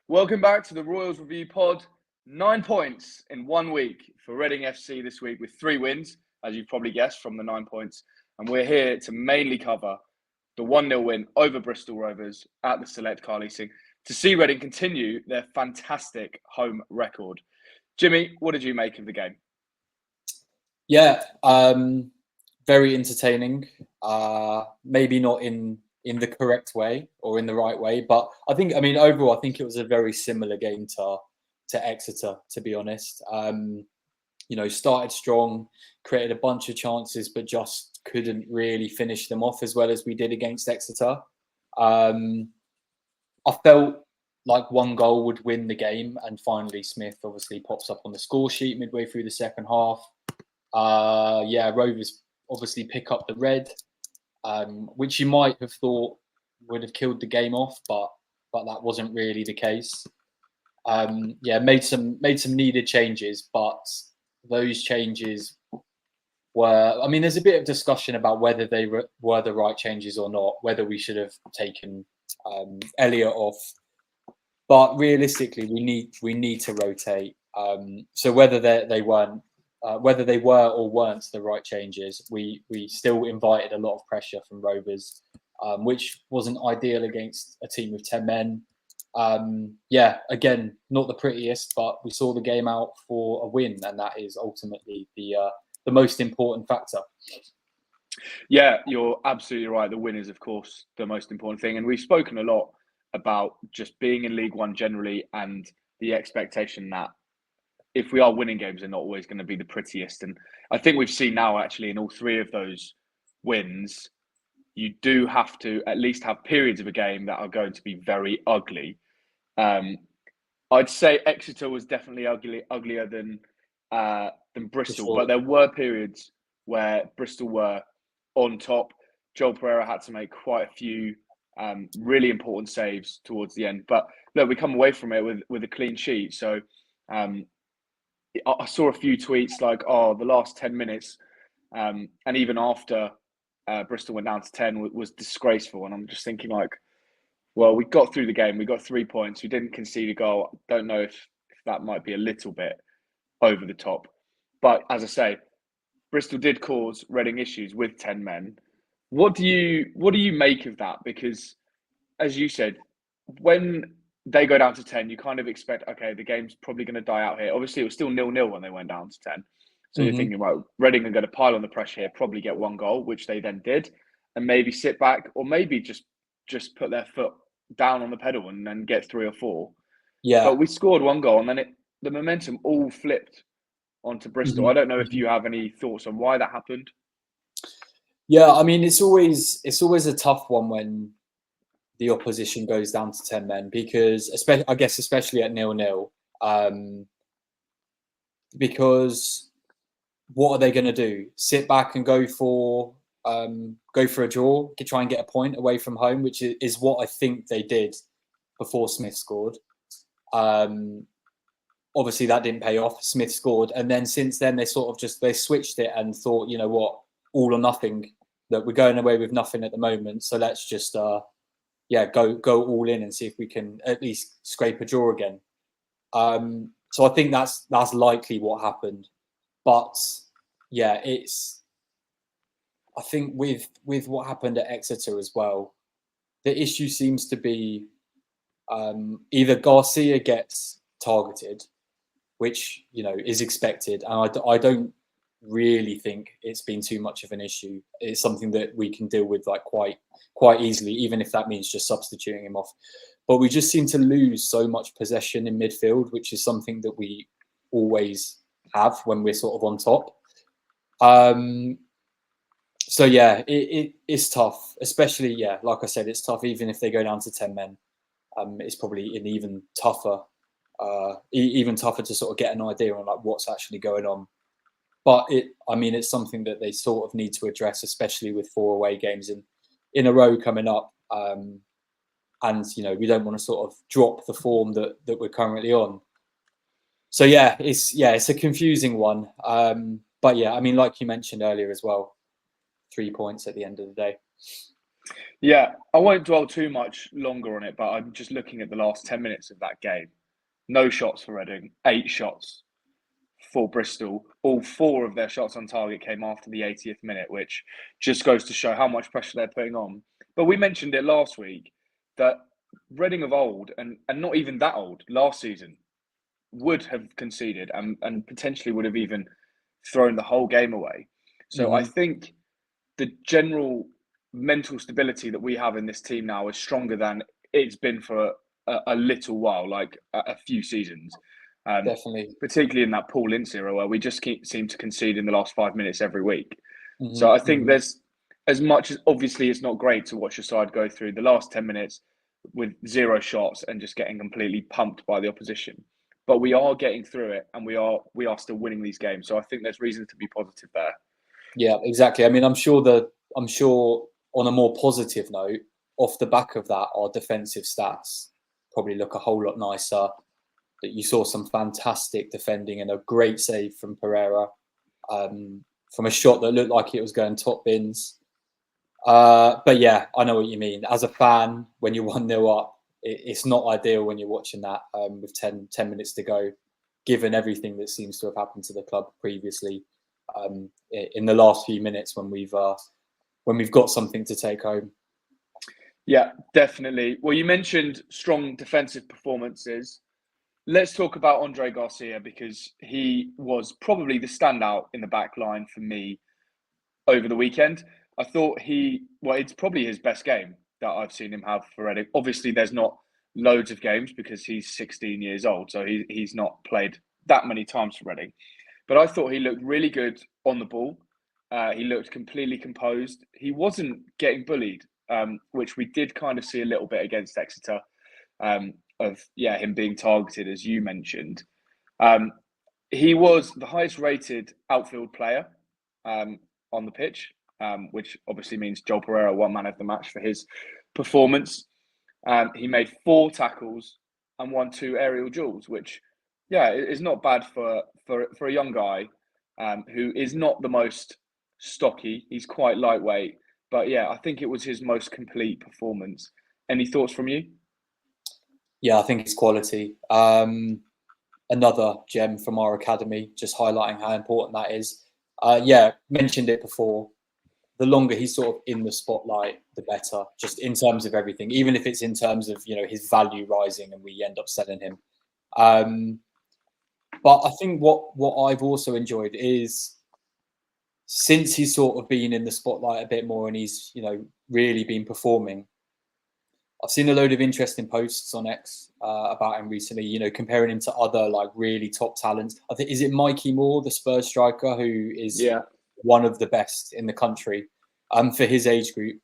Welcome back to the Royals Review Pod. 9 points in 1 week for Reading FC this week with 3 wins, as you've probably guessed from the 9 points. And we're here to mainly cover the 1-0 win over Bristol Rovers at the Select Car Leasing to see Reading continue their fantastic home record. Jimmy, what did you make of the game? Yeah, very entertaining. Maybe not in the correct way or in the right way, but overall, I think it was a very similar game to Exeter, to be honest. Started strong, created a bunch of chances, but just couldn't really finish them off as well as we did against Exeter. I felt like one goal would win the game, and finally Smith obviously pops up on the score sheet midway through the second half. Rovers obviously pick up the red, which you might have thought would have killed the game off, but that wasn't really the case. Made some needed changes, but those changes were, there's a bit of discussion about whether they were the right changes or not, whether we should have taken Elliott off. But realistically, we need to rotate. So whether they were or weren't the right changes, we still invited a lot of pressure from Rovers, which wasn't ideal against a team of 10 men. Again, not the prettiest, but we saw the game out for a win, and that is ultimately the most important factor. Yeah, you're absolutely right. The win is, of course, the most important thing. And we've spoken a lot about just being in League One generally and the expectation that if we are winning games, they're not always going to be the prettiest. And I think we've seen now, actually, in all 3 of those wins, you do have to at least have periods of a game that are going to be very ugly. I'd say Exeter was definitely uglier than Bristol, but there were periods where Bristol were on top. Joel Pereira had to make quite a few really important saves towards the end. But look, we come away from it with a clean sheet. So I saw a few tweets like, the last 10 minutes and even after Bristol went down to 10 was disgraceful. And I'm just thinking like, well, we got through the game. We got 3 points. We didn't concede a goal. Don't know if that might be a little bit over the top. But as I say, Bristol did cause Reading issues with 10 men. What do you make of that? Because, as you said, when they go down to 10, you kind of expect, okay, the game's probably going to die out here. Obviously, it was still 0-0 when they went down to 10. So you're thinking, right, Reading are going to pile on the pressure here, probably get 1 goal, which they then did, and maybe sit back, or maybe just put their foot down on the pedal and then get 3 or 4. Yeah. But we scored 1 goal, and then the momentum all flipped onto Bristol. I don't know if you have any thoughts on why that happened. Yeah, it's always a tough one when the opposition goes down to 10 men, because especially at 0-0, because what are they going to do? Sit back and go for a draw, try and get a point away from home, which is what I think they did before Smith scored. Obviously that didn't pay off. Smith scored, and then since then they switched it and thought, you know what, all or nothing. That we're going away with nothing at the moment, so let's just go all in and see if we can at least scrape a draw again. So I think that's likely what happened. But yeah, I think with what happened at Exeter as well, the issue seems to be either Garcia gets targeted, which is expected, and I don't really think it's been too much of an issue. It's something that we can deal with like quite easily, even if that means just substituting him off. But we just seem to lose so much possession in midfield, which is something that we always have when we're sort of on top. So yeah, it's tough, especially like I said, it's tough even if they go down to 10 men. It's probably even tougher to sort of get an idea on like what's actually going on. But it's something that they sort of need to address, especially with 4 away games in a row coming up. And we don't want to sort of drop the form that we're currently on. So it's a confusing one. But yeah, like you mentioned earlier as well, 3 points at the end of the day. Yeah, I won't dwell too much longer on it, but I'm just looking at the last 10 minutes of that game. No shots for Reading, 8 shots for Bristol. All 4 of their shots on target came after the 80th minute, which just goes to show how much pressure they're putting on. But we mentioned it last week that Reading of old, and not even that old, last season, would have conceded and potentially would have even thrown the whole game away. So I Hmm. think the general mental stability that we have in this team now is stronger than it's been for a little while, like a few seasons. Definitely. Particularly in that Paul Ince era where we just seem to concede in the last 5 minutes every week. Hmm. So I think Hmm. there's, as much as obviously it's not great to watch your side go through the last 10 minutes with 0 shots and just getting completely pumped by the opposition. But we are getting through it, and we are still winning these games. So I think there's reason to be positive there. Yeah, exactly. I mean, I'm sure on a more positive note, off the back of that, our defensive stats probably look a whole lot nicer. That you saw some fantastic defending and a great save from Pereira, from a shot that looked like it was going top bins. But yeah, I know what you mean. As a fan, when you're 1-0 up, it's not ideal when you're watching that with 10 minutes to go, given everything that seems to have happened to the club previously in the last few minutes when we've got something to take home. Yeah, definitely. Well, you mentioned strong defensive performances. Let's talk about Andre Garcia because he was probably the standout in the back line for me over the weekend. I thought it's probably his best game that I've seen him have for Reading. Obviously, there's not loads of games because he's 16 years old, so he's not played that many times for Reading. But I thought he looked really good on the ball. He looked completely composed. He wasn't getting bullied, which we did kind of see a little bit against Exeter, of him being targeted, as you mentioned. Um, he was the highest rated outfield player on the pitch, which obviously means Joel Pereira won man of the match for his performance. He made 4 tackles and won 2 aerial duels, which, is not bad for a young guy who is not the most stocky. He's quite lightweight, but yeah, I think it was his most complete performance. Any thoughts from you? Yeah, I think it's quality. Another gem from our academy, just highlighting how important that is. Yeah, mentioned it before. The longer he's sort of in the spotlight, the better, just in terms of everything, even if it's in terms of, his value rising and we end up selling him. But I think what I've also enjoyed is since he's sort of been in the spotlight a bit more and he's, really been performing, I've seen a load of interesting posts on X about him recently, comparing him to other like really top talents. I think, is it Mikey Moore, the Spurs striker, who is Yeah, one of the best in the country for his age group.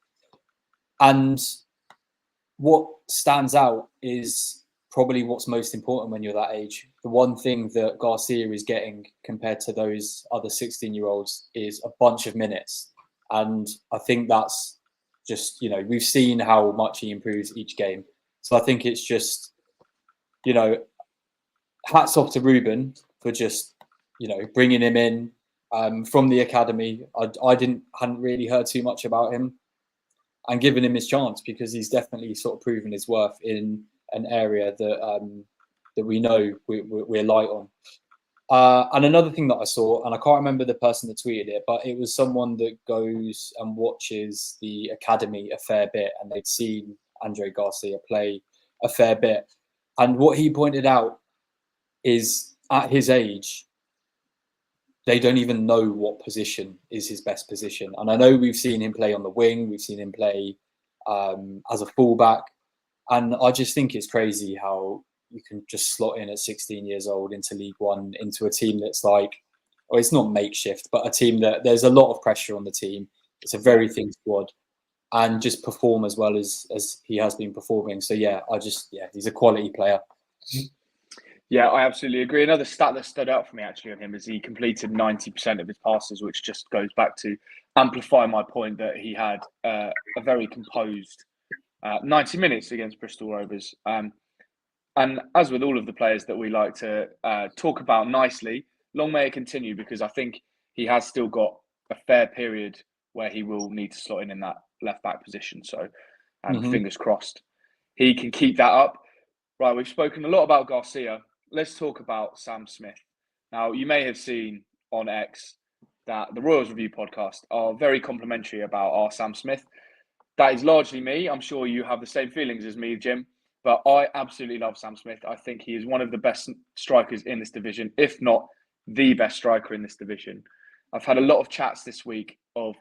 And what stands out is probably what's most important when you're that age. The one thing that Garcia is getting compared to those other 16-year-olds is a bunch of minutes. And I think that's just, we've seen how much he improves each game. So I think it's just, hats off to Ruben for just, bringing him in from the academy. I hadn't really heard too much about him and giving him his chance because he's definitely sort of proven his worth in an area that we know we're light on. And another thing that I saw, and I can't remember the person that tweeted it, but it was someone that goes and watches the academy a fair bit, and they'd seen Andre Garcia play a fair bit. And what he pointed out is at his age, they don't even know what position is his best position. And I know we've seen him play on the wing, we've seen him play as a fullback. And I just think it's crazy how you can just slot in at 16 years old into League One, into a team that's like, well, it's not makeshift, but a team that there's a lot of pressure on the team. It's a very thin squad and just perform as well as he has been performing. So yeah, he's a quality player. Yeah, I absolutely agree. Another stat that stood out for me actually on him is he completed 90% of his passes, which just goes back to amplify my point that he had a very composed 90 minutes against Bristol Rovers. And as with all of the players that we like to talk about nicely, long may it continue because I think he has still got a fair period where he will need to slot in that left back position. So fingers crossed he can keep that up. Right, we've spoken a lot about Garcia. Let's talk about Sam Smith. Now, you may have seen on X that the Royals Review podcast are very complimentary about our Sam Smith. That is largely me. I'm sure you have the same feelings as me, Jim. But I absolutely love Sam Smith. I think he is one of the best strikers in this division, if not the best striker in this division. I've had a lot of chats this week of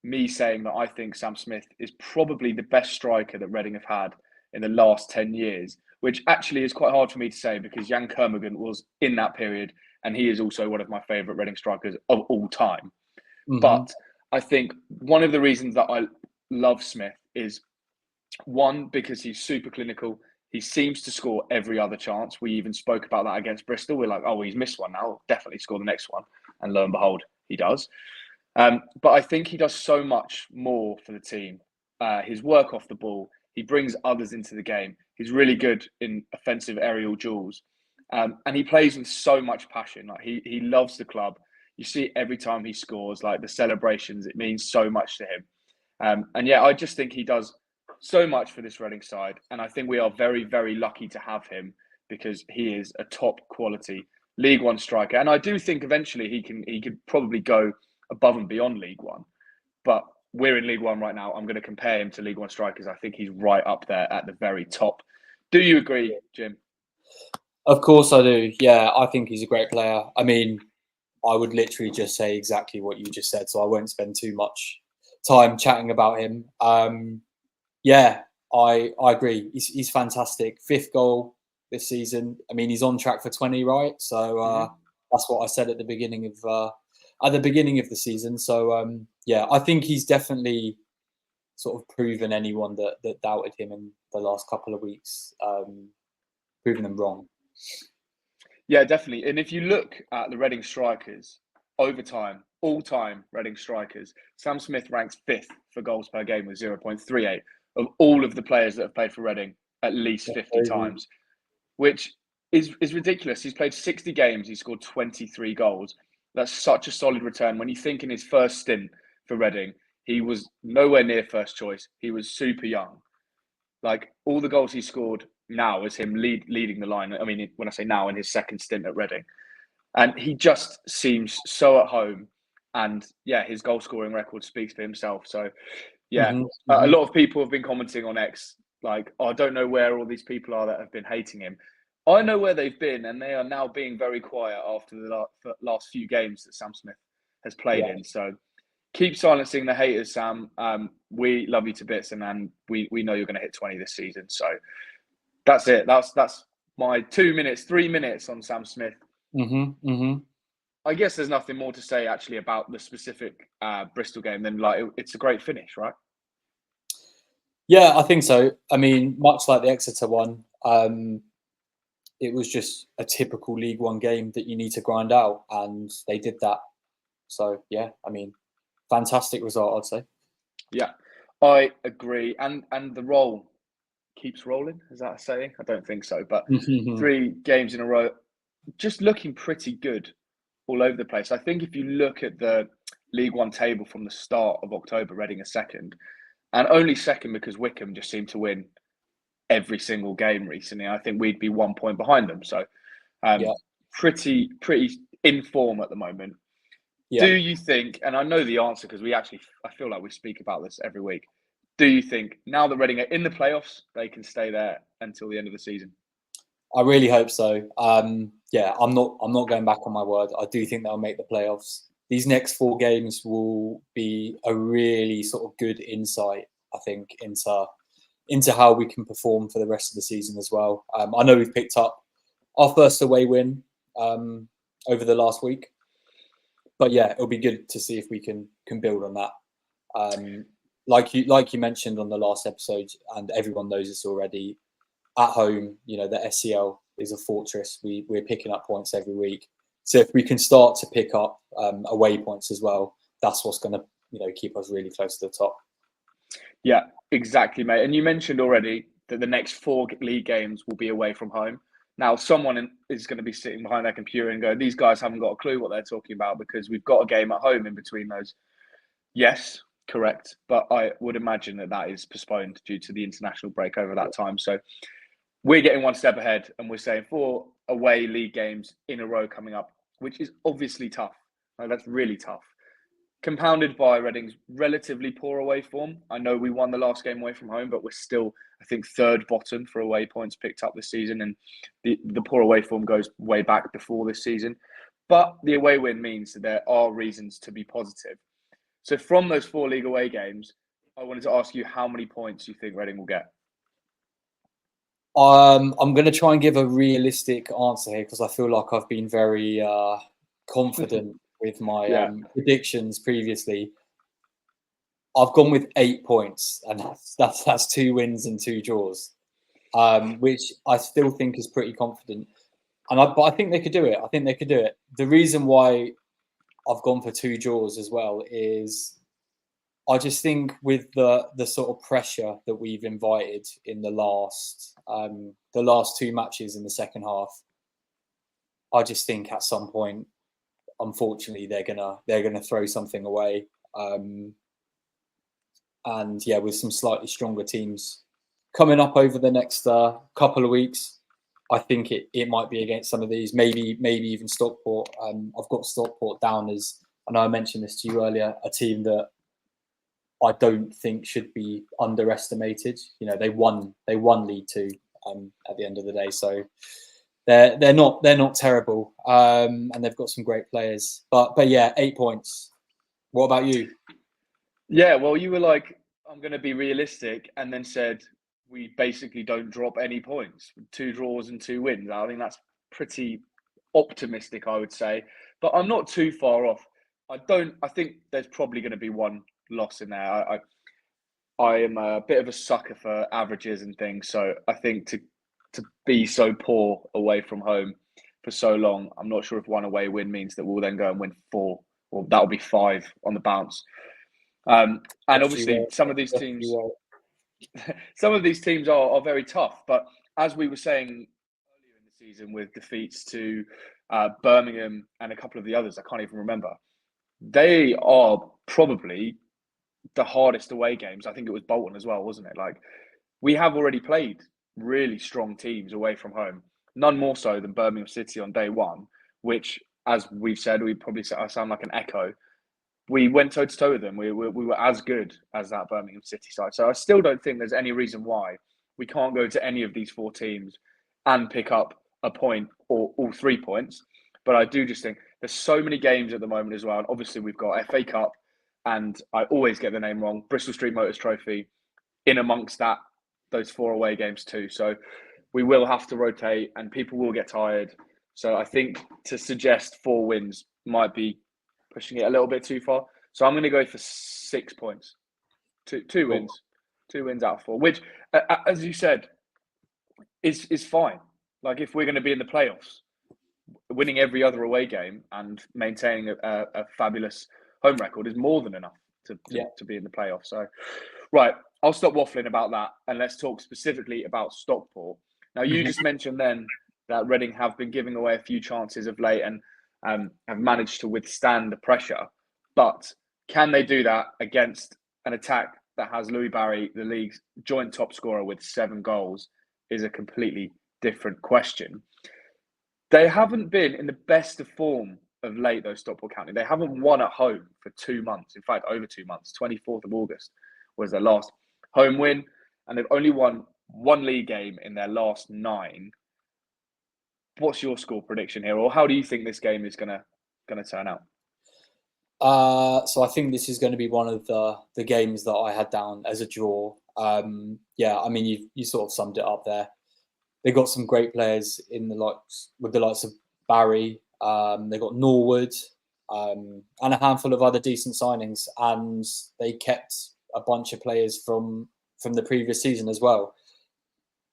me saying that I think Sam Smith is probably the best striker that Reading have had in the last 10 years, which actually is quite hard for me to say because Jan Kermorgant was in that period and he is also one of my favourite Reading strikers of all time. But I think one of the reasons that I love Smith is, one, because he's super clinical. He seems to score every other chance. We even spoke about that against Bristol. We're like, oh, he's missed one now. He'll definitely score the next one. And lo and behold, he does. But I think he does so much more for the team. His work off the ball, he brings others into the game. He's really good in offensive aerial duels. And he plays with so much passion. Like he loves the club. You see it every time he scores, like the celebrations, it means so much to him. And yeah, I just think he does so much for this Reading side. And I think we are very, very lucky to have him because he is a top quality League One striker. And I do think eventually he could probably go above and beyond League One. But we're in League One right now. I'm going to compare him to League One strikers. I think he's right up there at the very top. Do you agree, Jim? Of course I do. Yeah, I think he's a great player. I mean, I would literally just say exactly what you just said, so I won't spend too much time chatting about him. Yeah, I agree. He's fantastic. 5th goal this season. I mean, he's on track for 20, right? So that's what I said at the beginning of the season. So yeah, I think he's definitely sort of proven anyone that doubted him in the last couple of weeks, proven them wrong. Yeah, definitely. And if you look at the Reading strikers over time, all-time Reading strikers, Sam Smith ranks 5th for goals per game with 0.38 of all of the players that have played for Reading at least 50 times, which is ridiculous. He's played 60 games. He scored 23 goals. That's such a solid return. When you think in his first stint for Reading, he was nowhere near first choice. He was super young. Like all the goals he scored now is him leading the line. I mean, when I say now, in his second stint at Reading. And he just seems so at home. And yeah, his goal scoring record speaks for himself. So yeah, a lot of people have been commenting on X, like, oh, I don't know where all these people are that have been hating him. I know where they've been, and they are now being very quiet after the last few games that Sam Smith has played in. So keep silencing the haters, Sam. We love you to bits, and we know you're going to hit 20 this season. So that's it. That's my 3 minutes on Sam Smith. I guess there's nothing more to say actually about the specific Bristol game than like it's a great finish, right? Yeah, I think so. I mean, much like the Exeter one, it was just a typical League One game that you need to grind out, and they did that. So yeah, I mean, fantastic result, I'd say. Yeah, I agree. And the roll keeps rolling. Is that a saying? I don't think so. But 3 games in a row, just looking pretty good all over the place. I think if you look at the League One table from the start of October, Reading are second, and only second because Wickham just seemed to win every single game recently. I think we'd be 1 point behind them. So pretty in form at the moment. Yeah. Do you think, and I know the answer because I feel like we speak about this every week. Do you think now that Reading are in the playoffs, they can stay there until the end of the season? I really hope so. Yeah, I'm not going back on my word. I do think they'll make the playoffs. These next 4 games will be a really sort of good insight, I think, into how we can perform for the rest of the season as well. I know we've picked up our first away win over the last week, but yeah, it'll be good to see if we can build on that. Like you mentioned on the last episode, and everyone knows this already. At home, you know, the SEL is a fortress. We're picking up points every week. So if we can start to pick up away points as well, that's what's going to, keep us really close to the top. Yeah, exactly, mate. And you mentioned already that the next 4 league games will be away from home. Now, someone is going to be sitting behind their computer and go, these guys haven't got a clue what they're talking about because we've got a game at home in between those. Yes, Correct. But I would imagine that is postponed due to the international break over that time. So we're getting one step ahead and we're saying 4 away league games in a row coming up, which is obviously tough. Like, that's really tough. Compounded by Reading's relatively poor away form. I know we won the last game away from home, but we're still, I think, third bottom for away points picked up this season. And the poor away form goes way back before this season. But the away win means that there are reasons to be positive. So from those 4 league away games, I wanted to ask you how many points you think Reading will get. I'm going to try and give a realistic answer here because I feel like I've been very confident with my predictions previously. I've gone with 8 points, and that's 2 wins and 2 draws, which I still think is pretty confident. But I think they could do it. I think they could do it. The reason why I've gone for 2 draws as well is I just think with the sort of pressure that we've invited in the last 2 matches in the second half, I just think at some point, unfortunately, they're gonna throw something away. And yeah, with some slightly stronger teams coming up over the next couple of weeks, I think it might be against some of these, maybe even Stockport. I've got Stockport down as, I know I mentioned this to you earlier, a team that I don't think should be underestimated. You know, they won League Two at the end of the day, so they're not terrible, and they've got some great players. But yeah, 8 points. What about you? Yeah, well, you were like, I'm going to be realistic, and then said we basically don't drop any points. 2 draws and 2 wins. I think that's pretty optimistic, I would say. But I'm not too far off. I think there's probably going to be one loss in there. I am a bit of a sucker for averages and things, so I think to be so poor away from home for so long, I'm not sure if 1 away win means that we'll then go and win 4, or that'll be 5 on the bounce. And obviously, some of these teams are very tough. But as we were saying earlier in the season, with defeats to Birmingham and a couple of the others, I can't even remember. They are probably the hardest away games. I think it was Bolton as well, wasn't it? Like, we have already played really strong teams away from home, none more so than Birmingham City on day one, which, as we've said, we probably sound like an echo. We went toe to toe with them. We were as good as that Birmingham City side. So I still don't think there's any reason why we can't go to any of these 4 teams and pick up a point or all 3 points. But I do just think there's so many games at the moment as well. And obviously, we've got FA Cup, and I always get the name wrong, Bristol Street Motors Trophy, in amongst those 4 away games too. So we will have to rotate, and people will get tired. So I think to suggest 4 wins might be pushing it a little bit too far. So I'm going to go for 6 points. Two wins. 2 wins out of 4, which, as you said, is fine. Like, if we're going to be in the playoffs, winning every other away game and maintaining a fabulous home record is more than enough to be in the playoffs. So, right, I'll stop waffling about that, and let's talk specifically about Stockport. Now, you just mentioned then that Reading have been giving away a few chances of late and have managed to withstand the pressure. But can they do that against an attack that has Louis Barry, the league's joint top scorer with 7 goals, is a completely different question. They haven't been in the best of form of late, though, Stockport County. They haven't won at home for 2 months. In fact, over 2 months. 24th of August was their last home win, and they've only won 1 league game in their last 9. What's your score prediction here, or how do you think this game is gonna turn out? So I think this is going to be one of the games that I had down as a draw. Yeah, I mean, you sort of summed it up there. They got some great players in the likes of Barry. They got Norwood, and a handful of other decent signings, and they kept a bunch of players from the previous season as well.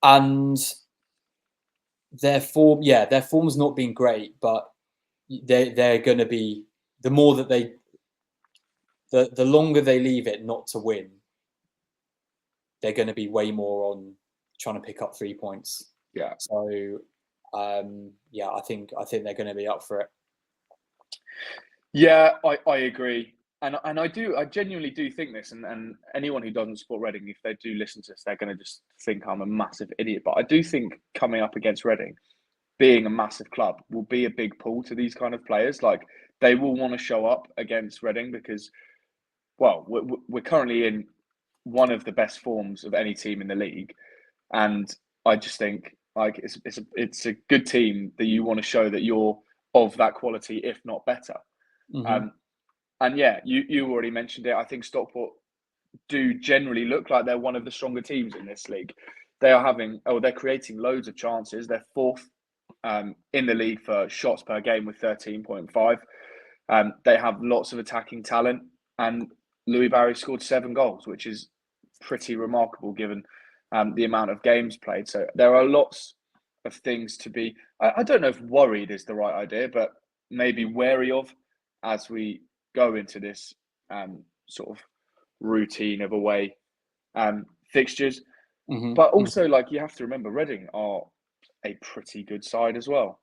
And their form's not been great, but they're going to be, the more that the longer they leave it not to win, they're going to be way more on trying to pick up 3 points. Yeah. So, I think they're going to be up for it. Yeah, I agree. and I genuinely do think this, and anyone who doesn't support Reading, if they do listen to this, they're going to just think I'm a massive idiot. But I do think coming up against Reading, being a massive club, will be a big pull to these kind of players. Like, they will want to show up against Reading because, well, we're currently in one of the best forms of any team in the league, and I just think like it's a good team that you want to show that you're of that quality, if not better. Mm-hmm. And yeah, you already mentioned it. I think Stockport do generally look like they're one of the stronger teams in this league. They're creating loads of chances. They're fourth in the league for shots per game with 13.5. They have lots of attacking talent, and Louis Barry scored 7 goals, which is pretty remarkable given the amount of games played. So there are lots of things to be, I don't know if worried is the right idea, but maybe wary of as we go into this sort of routine of away fixtures. Mm-hmm. But also, like, you have to remember, Reading are a pretty good side as well.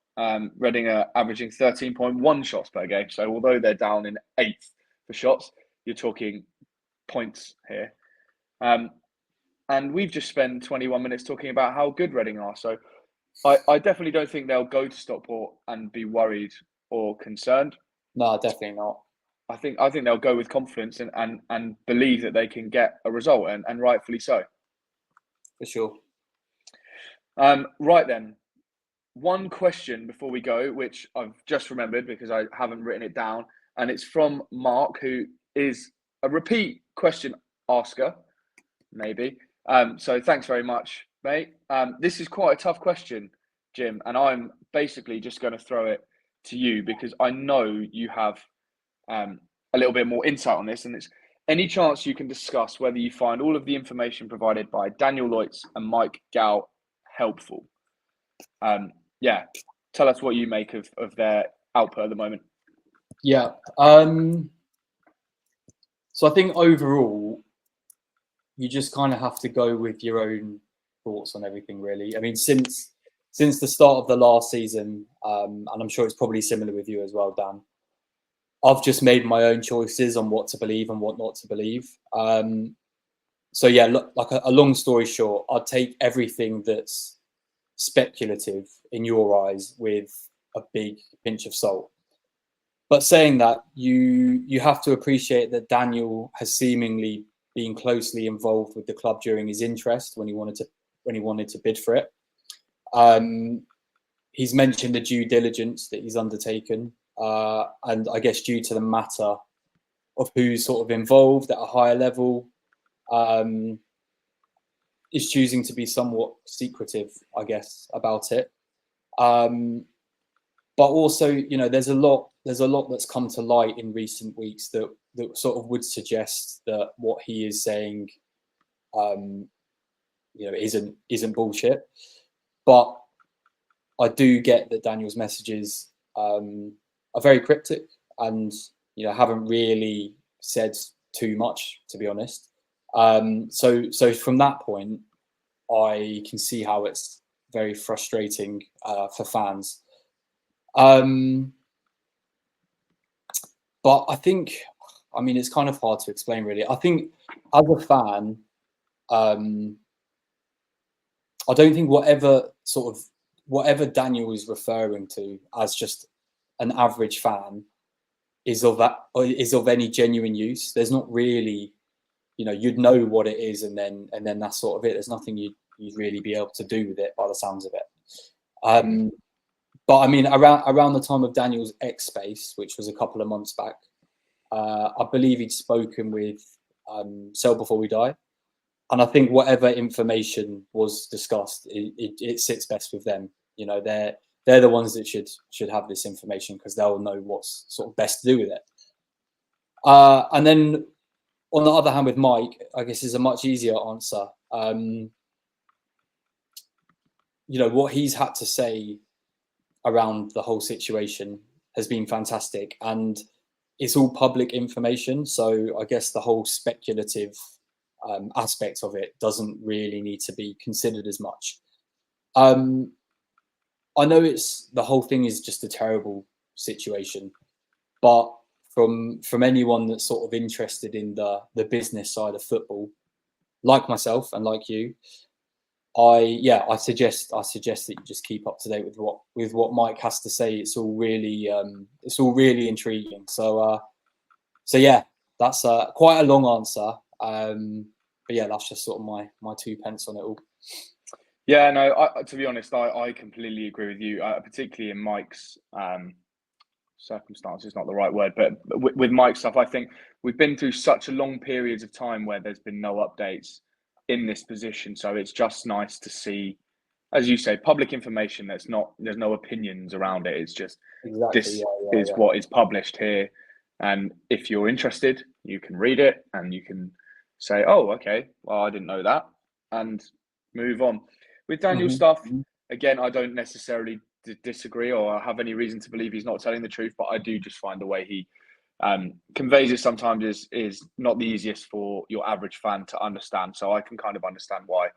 Reading are averaging 13.1 shots per game. So although they're down in 8th for shots, you're talking points here. And we've just spent 21 minutes talking about how good Reading are. So I definitely don't think they'll go to Stockport and be worried or concerned. No, definitely not. I think they'll go with confidence and believe that they can get a result, and rightfully so. For sure. Right then, one question before we go, which I've just remembered because I haven't written it down, and it's from Mark, who is a repeat question asker, maybe. So thanks very much, mate. This is quite a tough question, Jim, and I'm basically just going to throw it to you because I know you have a little bit more insight on this, and it's any chance you can discuss whether you find all of the information provided by Daniel Leutz and Mike Gow helpful. Yeah, tell us what you make of their output at the moment. Yeah. So I think overall, you just kind of have to go with your own thoughts on everything, really. I mean, since the start of the last season, and I'm sure it's probably similar with you as well, Dan, I've just made my own choices on what to believe and what not to believe. So yeah, look, like a long story short, I'd take everything that's speculative in your eyes with a big pinch of salt. But saying that, you have to appreciate that Daniel has seemingly been closely involved with the club during his interest when he wanted to bid for it. He's mentioned the due diligence that he's undertaken, and I guess due to the matter of who's sort of involved at a higher level, is choosing to be somewhat secretive, I guess, about it. But also, you know, there's a lot that's come to light in recent weeks that sort of would suggest that what he is saying, you know, isn't bullshit. But I do get that Daniel's messages are very cryptic and, you know, haven't really said too much, to be honest. So from that point, I can see how it's very frustrating for fans. But I think, I mean, it's kind of hard to explain, really. I think as a fan, I don't think whatever Daniel is referring to as just an average fan is of any genuine use. There's not really, you know, you'd know what it is, and then that's sort of it. There's nothing you'd really be able to do with it, by the sounds of it. But I mean, around the time of Daniel's X Space, which was a couple of months back, I believe he'd spoken with Sell Before We Die, and I think whatever information was discussed, it sits best with them. You know, they're the ones that should have this information because they'll know what's sort of best to do with it. And then on the other hand, with Mike, I guess is a much easier answer. You know, what he's had to say around the whole situation has been fantastic, and it's all public information. So I guess the whole speculative aspect of it doesn't really need to be considered as much. I know the whole thing is just a terrible situation, but from anyone that's sort of interested in the business side of football, like myself and like you, I suggest that you just keep up to date with what Mike has to say. It's all really intriguing. So yeah, that's quite a long answer. But yeah, that's just sort of my 2 pence on it all. Yeah, no. To be honest, I completely agree with you, particularly in Mike's circumstances, not the right word, but with Mike's stuff. I think we've been through such a long periods of time where there's been no updates in this position, so it's just nice to see, as you say, public information. There's no opinions around it. It's just this is what is published here, and if you're interested, you can read it and you can say, "Oh, okay, well, I didn't know that," and move on. With Daniel's stuff, again, I don't necessarily disagree or have any reason to believe he's not telling the truth, but I do just find the way he conveys it sometimes is not the easiest for your average fan to understand. So I can kind of understand why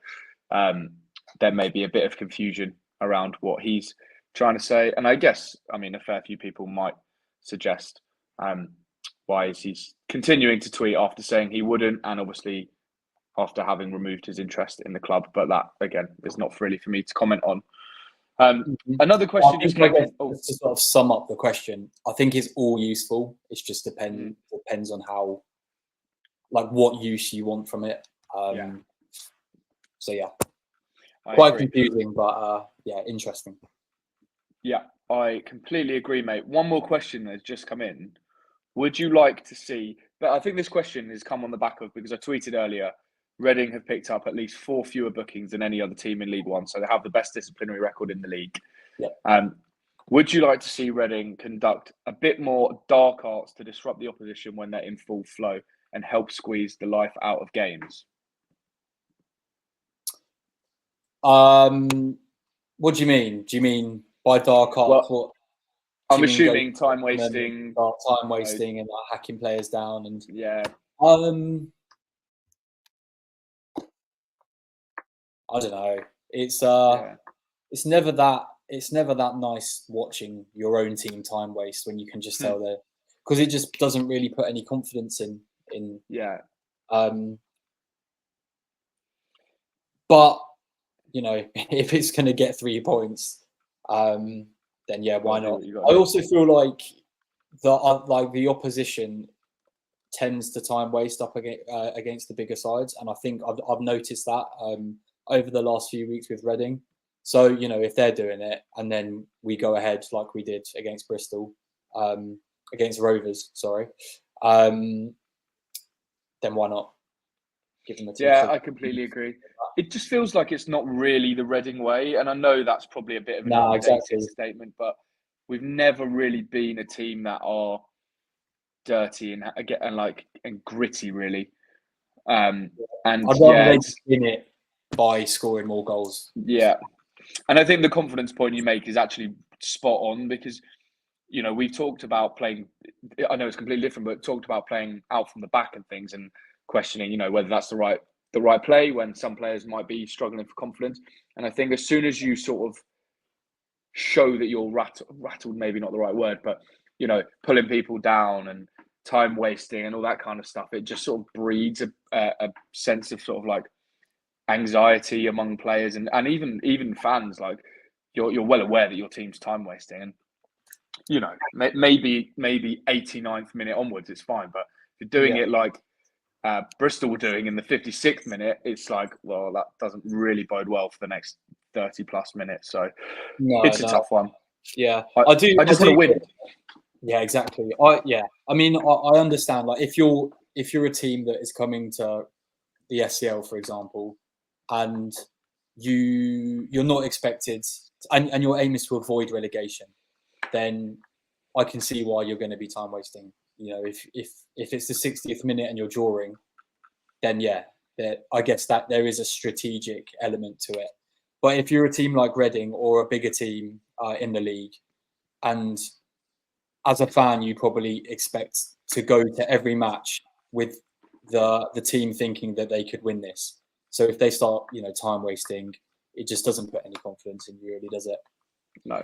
there may be a bit of confusion around what he's trying to say. And I guess, I mean, a fair few people might suggest why is he continuing to tweet after saying he wouldn't, and obviously after having removed his interest in the club. But that, again, is not really for me to comment on. Another question just came in. To sort of sum up the question, I think it's all useful. It just depends on how, like, what use you want from it. So yeah, quite confusing, but yeah, interesting. Yeah, I completely agree, mate. One more question that's just come in. Would you like to see? But I think this question has come on the back of, because I tweeted earlier, Reading have picked up at least 4 fewer bookings than any other team in League One, so they have the best disciplinary record in the league. Yeah. Would you like to see Reading conduct a bit more dark arts to disrupt the opposition when they're in full flow and help squeeze the life out of games? What do you mean? Do you mean by dark arts? Well, I'm assuming time wasting, and like hacking players down, and yeah. I don't know. It's never that nice watching your own team time waste when you can just tell there, because it just doesn't really put any confidence in. But you know, if it's going to get 3 points, then yeah, why not? I also feel like the opposition tends to time waste up against the bigger sides, and I think I've noticed that over the last few weeks with Reading. So, you know, if they're doing it and then we go ahead like we did against Bristol, against Rovers, sorry, then why not give them a team? Yeah, I completely agree. It just feels like it's not really the Reading way, and I know that's probably a bit of an outdated statement, but we've never really been a team that are dirty and gritty, really. And I'd rather they win it by scoring more goals. Yeah. And I think the confidence point you make is actually spot on, because, you know, we've talked about playing, I know it's completely different, but talked about playing out from the back and things, and questioning, you know, whether that's the right play when some players might be struggling for confidence. And I think as soon as you sort of show that you're rattled, maybe not the right word, but, you know, pulling people down and time wasting and all that kind of stuff, it just sort of breeds a sense of sort of like anxiety among players and even fans. Like, you're well aware that your team's time wasting, and, you know, maybe 89th minute onwards it's fine, but if you're doing it like Bristol were doing in the 56th minute, it's like, well, that doesn't really bode well for the next 30 plus minutes. So it's a tough one. Yeah, I just want to win. Yeah, exactly. I mean, I understand. Like, if you're a team that is coming to the SCL, for example, and you're not expected, and your aim is to avoid relegation, then I can see why you're going to be time wasting. You know, if it's the 60th minute and you're drawing, then yeah, I guess that there is a strategic element to it. But if you're a team like Reading or a bigger team in the league, and as a fan, you probably expect to go to every match with the team thinking that they could win this. So if they start, you know, time wasting, it just doesn't put any confidence in you, really, does it? No,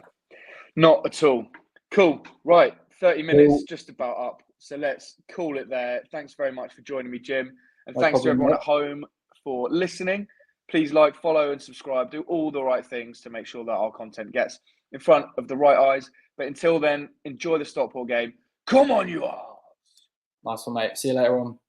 not at all. Cool. Right, 30 minutes, just about up. So let's call it there. Thanks very much for joining me, Jim. And No thanks to problem, everyone mate. at home for listening. Please like, follow, and subscribe. Do all the right things to make sure that our content gets in front of the right eyes. But until then, enjoy the Stockport game. Come on, you are. Nice one, mate. See you later on.